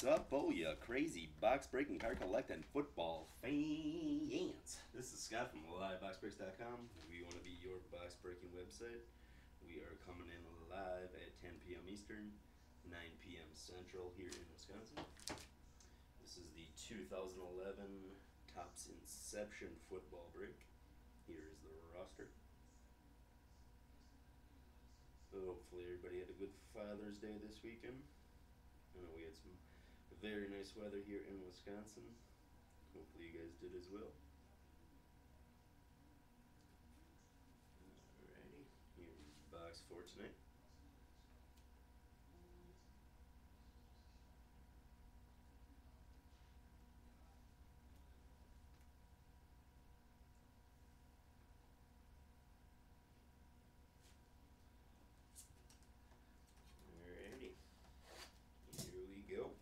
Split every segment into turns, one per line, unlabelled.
What's up, oh ya crazy box breaking card collecting football fans? This is Scott from liveboxbreaks.com. We want to be your box breaking website. We are coming in live at 10 p.m. Eastern, 9 p.m. Central here in Wisconsin. This is the 2011 Topps Inception football break. Here is the roster. Hopefully everybody had a good Father's Day this weekend. I know we had some very nice weather here in Wisconsin. Hopefully you guys did as well. Alrighty, here's box for tonight. Alrighty, here we go.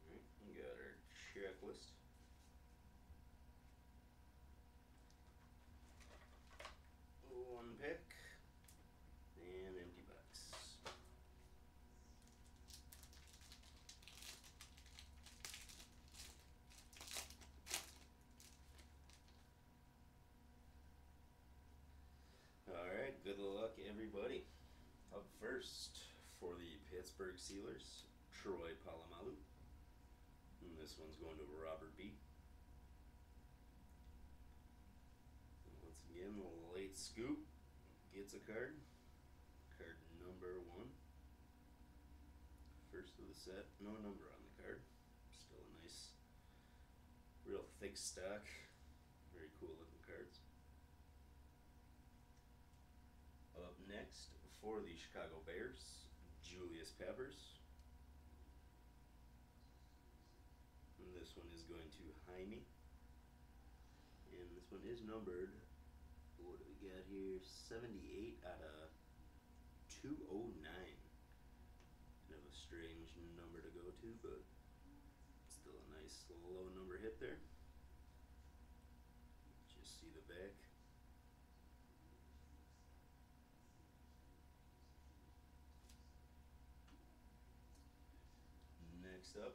Alright, we got our checklist. One pick and empty box. Alright, good luck everybody. Up first for the Pittsburgh Steelers, Troy Polamalu. And this one's going to Robert B. And once again, the late scoop gets a card. Card number 1. First of the set, no number on the card. Still a nice, real thick stock. Very cool looking cards. Up next for the Chicago Bears, Julius Peppers. And this one is going to Jaime. And this one is numbered, what do we got here? 78 out of 209. Kind of a strange number to go to, but still a nice low number hit there. Just see the back. Next up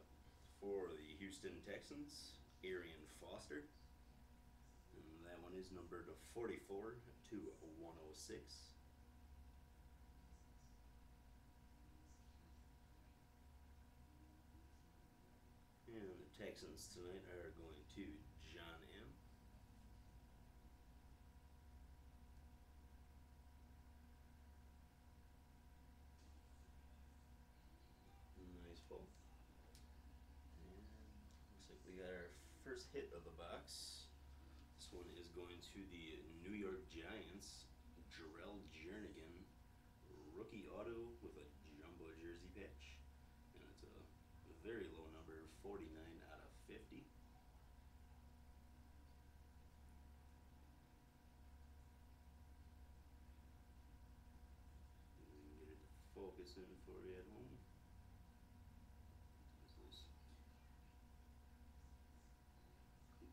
for the Houston Texans, Arian Foster. And that one is numbered 44 to 106. And the Texans tonight are going to John M. Nice pull. And looks like we got our first hit of the box. This one is going to the New York Giants, Jarrell Jernigan, rookie auto with a jumbo jersey patch. And it's a very low number, 49 out of 50. Get it to focus in for you at home. Those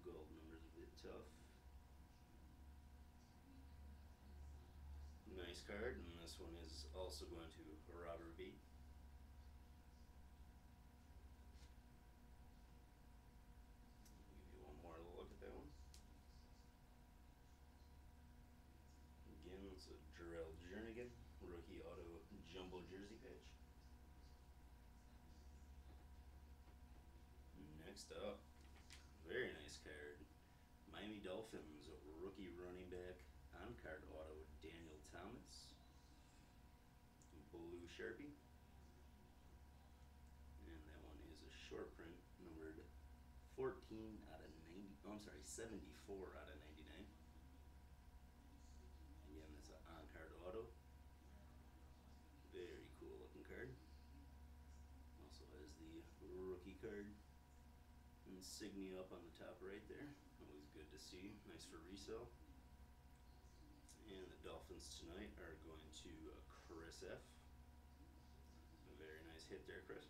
gold numbers a bit tough. Nice card, and this one is also going to Robert B. Give you one more look at that one. Again, it's a Jarrell Jernigan, rookie auto jumbo jersey patch. Next up, very nice card. Miami Dolphins, rookie running back, on-card auto, Daniel Thomas. Blue Sharpie. And that one is a short print, numbered 14 out of 90, oh, I'm sorry, 74 out of 99. Again, that's an on-card auto. Very cool looking card. Also has the rookie card insignia up on the top right there. Always good to see. Nice for resale. And the Dolphins tonight are going to Chris F. A very nice hit there, Chris.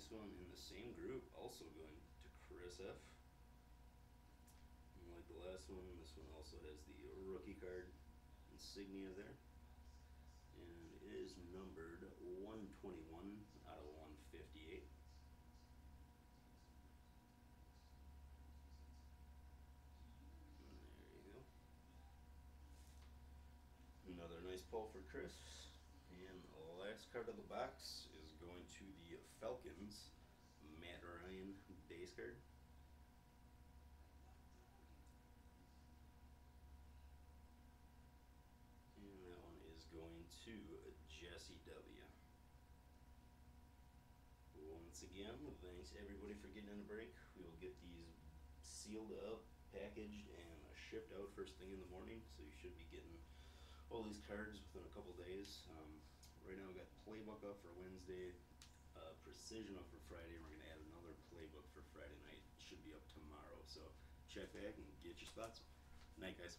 This one in the same group, also going to Chris F. And like the last one, this one also has the rookie card insignia there. And it is numbered 121 out of 158. There you go. Another nice pull for Chris. And the last card of the box is going to the Falcons, Matt Ryan base card. And that one is going to Jesse W. Once again, thanks everybody for getting in a break. We will get these sealed up, packaged, and shipped out first thing in the morning. So you should be getting all these cards within a couple days. Right now we got playbook up for Wednesday, precision up for Friday. We're gonna add another playbook for Friday night. It should be up tomorrow. So check back and get your spots. Night, guys.